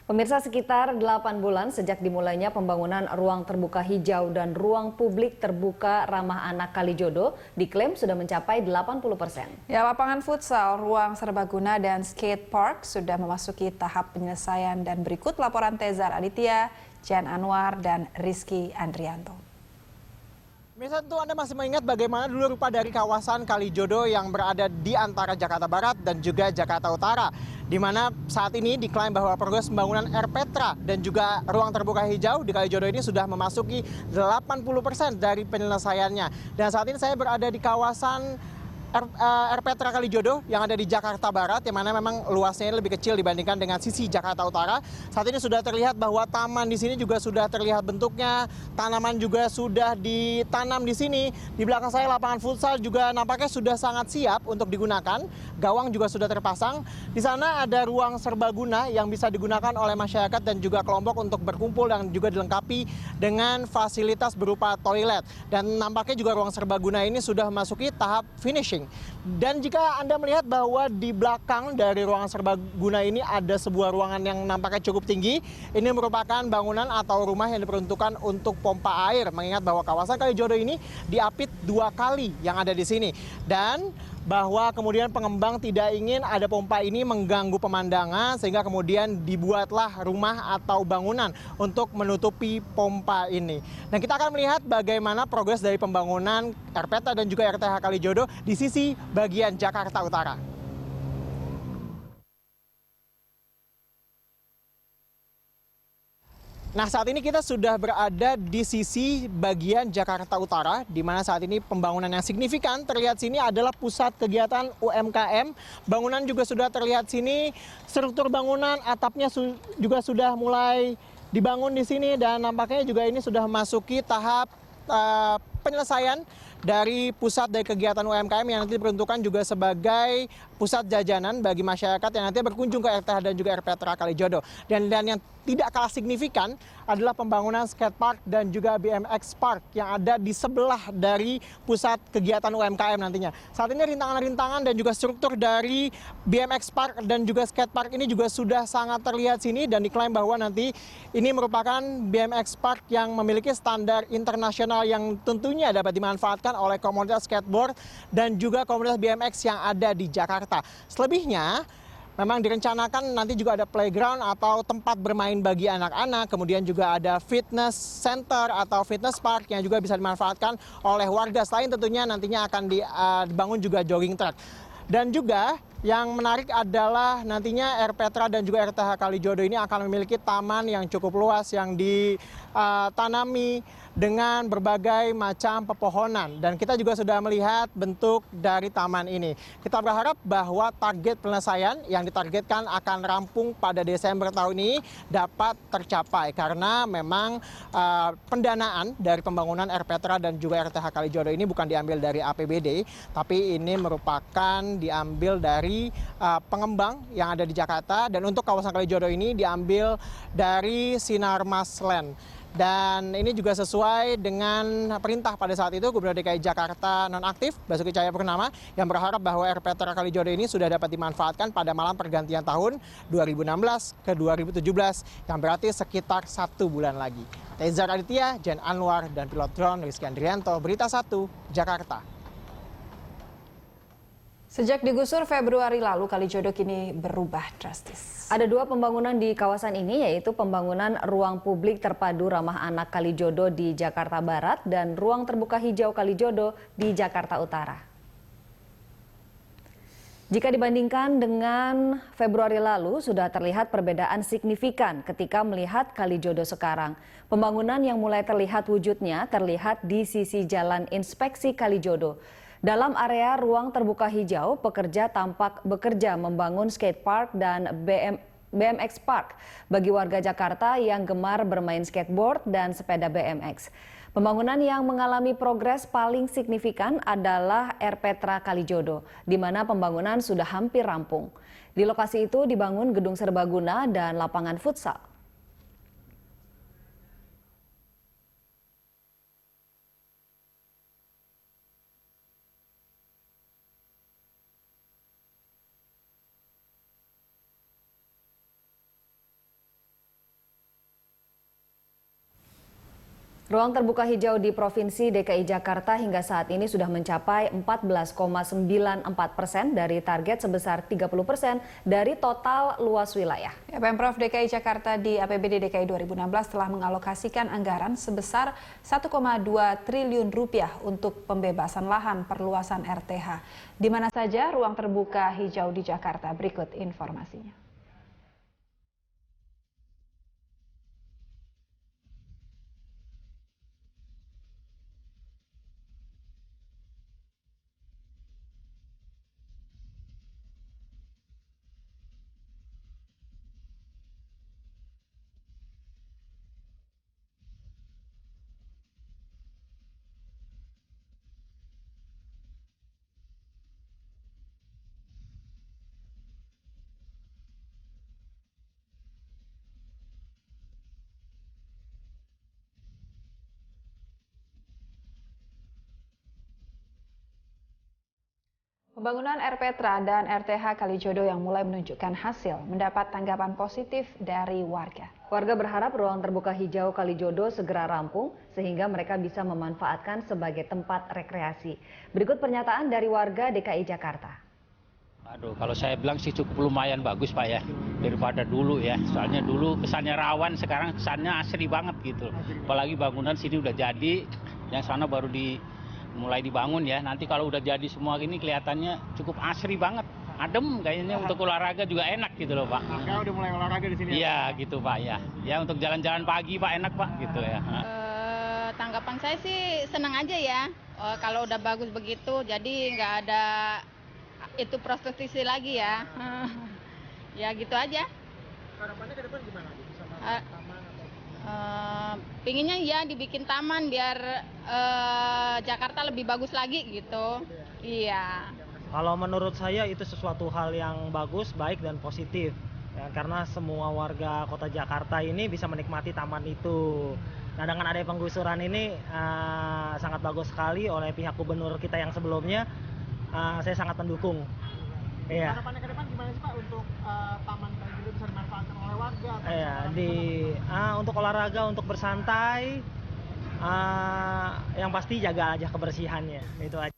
Pemirsa, sekitar 8 bulan sejak dimulainya pembangunan ruang terbuka hijau dan ruang publik terbuka ramah anak Kalijodo diklaim sudah mencapai 80%. Ya, lapangan futsal, ruang serbaguna dan skate park sudah memasuki tahap penyelesaian dan berikut laporan Tezar Aditya, Jan Anwar, dan Rizky Andrianto. Misal tentu Anda masih mengingat bagaimana dulu rupa dari kawasan Kalijodo yang berada di antara Jakarta Barat dan juga Jakarta Utara. Di mana saat ini diklaim bahwa progres pembangunan RPTRA dan juga ruang terbuka hijau di Kalijodo ini sudah memasuki 80% dari penyelesaiannya. Dan saat ini saya berada di kawasan RPTRA Kalijodo yang ada di Jakarta Barat, yang mana memang luasnya lebih kecil dibandingkan dengan sisi Jakarta Utara. Saat ini sudah terlihat bahwa taman di sini juga sudah terlihat bentuknya, tanaman juga sudah ditanam di sini. Di belakang saya lapangan futsal juga nampaknya sudah sangat siap untuk digunakan. Gawang juga sudah terpasang. Di sana ada ruang serbaguna yang bisa digunakan oleh masyarakat dan juga kelompok untuk berkumpul dan juga dilengkapi dengan fasilitas berupa toilet. Dan nampaknya juga ruang serbaguna ini sudah memasuki tahap finishing. Dan jika Anda melihat bahwa di belakang dari ruangan serbaguna ini ada sebuah ruangan yang nampaknya cukup tinggi, ini merupakan bangunan atau rumah yang diperuntukkan untuk pompa air. Mengingat bahwa kawasan Kalijodo ini diapit 2 kali yang ada di sini. Dan bahwa kemudian pengembang tidak ingin ada pompa ini mengganggu pemandangan, sehingga kemudian dibuatlah rumah atau bangunan untuk menutupi pompa ini. Dan kita akan melihat bagaimana progres dari pembangunan RPTA dan juga RTH Kalijodo di sisi bagian Jakarta Utara. Nah, saat ini kita sudah berada di sisi bagian Jakarta Utara, di mana saat ini pembangunan yang signifikan terlihat sini adalah pusat kegiatan UMKM. Bangunan juga sudah terlihat sini, struktur bangunan atapnya juga sudah mulai dibangun di sini, dan nampaknya juga ini sudah memasuki tahap penyelesaian dari pusat dari kegiatan UMKM yang nanti diperuntukkan juga sebagai pusat jajanan bagi masyarakat yang nanti berkunjung ke RTH dan juga RPTRA Kalijodo. Dan yang tidak kalah signifikan adalah pembangunan skatepark dan juga BMX Park yang ada di sebelah dari pusat kegiatan UMKM nantinya. Saat ini rintangan-rintangan dan juga struktur dari BMX Park dan juga skatepark ini juga sudah sangat terlihat sini, dan diklaim bahwa nanti ini merupakan BMX Park yang memiliki standar internasional yang tentunya dapat dimanfaatkan oleh komunitas skateboard dan juga komunitas BMX yang ada di Jakarta. Selebihnya, memang direncanakan nanti juga ada playground atau tempat bermain bagi anak-anak, kemudian juga ada fitness center atau fitness park yang juga bisa dimanfaatkan oleh warga. Selain tentunya nantinya akan dibangun juga jogging track. Dan juga yang menarik adalah nantinya RPTRA dan juga RTH Kalijodo ini akan memiliki taman yang cukup luas yang ditanami dengan berbagai macam pepohonan. Dan kita juga sudah melihat bentuk dari taman ini. Kita berharap bahwa target penyelesaian yang ditargetkan akan rampung pada Desember tahun ini dapat tercapai. Karena memang pendanaan dari pembangunan RPTRA dan juga RTH Kalijodo ini bukan diambil dari APBD, tapi ini merupakan diambil dari pengembang yang ada di Jakarta. Dan untuk kawasan Kalijodo ini diambil dari Sinarmas Land. Dan ini juga sesuai dengan perintah pada saat itu Gubernur DKI Jakarta nonaktif Basuki Cahayapurnama yang berharap bahwa RPTRA Kalijodo ini sudah dapat dimanfaatkan pada malam pergantian tahun 2016 ke 2017 yang berarti sekitar 1 bulan lagi. Tezar Aditya, Jan Anwar, dan pilot drone Rizky Andrianto, Berita 1, Jakarta. Sejak digusur Februari lalu, Kalijodo kini berubah drastis. Ada 2 pembangunan di kawasan ini, yaitu pembangunan ruang publik terpadu ramah anak Kalijodo di Jakarta Barat dan ruang terbuka hijau Kalijodo di Jakarta Utara. Jika dibandingkan dengan Februari lalu, sudah terlihat perbedaan signifikan ketika melihat Kalijodo sekarang. Pembangunan yang mulai terlihat wujudnya terlihat di sisi Jalan Inspeksi Kalijodo. Dalam area ruang terbuka hijau, pekerja tampak bekerja membangun skatepark dan BMX Park bagi warga Jakarta yang gemar bermain skateboard dan sepeda BMX. Pembangunan yang mengalami progres paling signifikan adalah RPTRA Kalijodo, di mana pembangunan sudah hampir rampung. Di lokasi itu dibangun gedung serbaguna dan lapangan futsal. Ruang terbuka hijau di Provinsi DKI Jakarta hingga saat ini sudah mencapai 14,94% dari target sebesar 30% dari total luas wilayah. Pemprov DKI Jakarta di APBD DKI 2016 telah mengalokasikan anggaran sebesar 1,2 triliun rupiah untuk pembebasan lahan perluasan RTH. Di mana saja ruang terbuka hijau di Jakarta? Berikut informasinya. Pembangunan RPTRA dan RTH Kalijodo yang mulai menunjukkan hasil mendapat tanggapan positif dari warga. Warga berharap ruang terbuka hijau Kalijodo segera rampung sehingga mereka bisa memanfaatkan sebagai tempat rekreasi. Berikut pernyataan dari warga DKI Jakarta. Aduh, kalau saya bilang sih cukup lumayan bagus Pak ya, daripada dulu ya. Soalnya dulu kesannya rawan, sekarang kesannya asri banget gitu. Apalagi bangunan sini udah jadi, yang sana baru mulai dibangun ya. Nanti kalau udah jadi semua ini kelihatannya cukup asri banget. Adem kayaknya, untuk olahraga juga enak gitu loh Pak. Warga udah mulai olahraga di sini. Iya gitu Pak ya. Ya untuk jalan-jalan pagi Pak enak Pak gitu ya. Tanggapan saya sih senang aja ya. Kalau udah bagus begitu, jadi nggak ada itu prostitusi lagi ya. Ya gitu aja. Harapannya ke depan gimana? Sama taman atau? Pinginnya ya dibikin taman biar Jakarta lebih bagus lagi gitu. Iya. Kalau menurut saya itu sesuatu hal yang bagus, baik dan positif. Ya, karena semua warga kota Jakarta ini bisa menikmati taman itu. Nah, dengan adanya penggusuran ini sangat bagus sekali oleh pihak gubernur kita yang sebelumnya. Saya sangat mendukung. Iya. Harapannya ke depan gimana sih Pak untuk taman Kalijodo bisa dimanfaatkan oleh warga? Iya, untuk olahraga, untuk bersantai, yang pasti jaga aja kebersihannya, itu aja.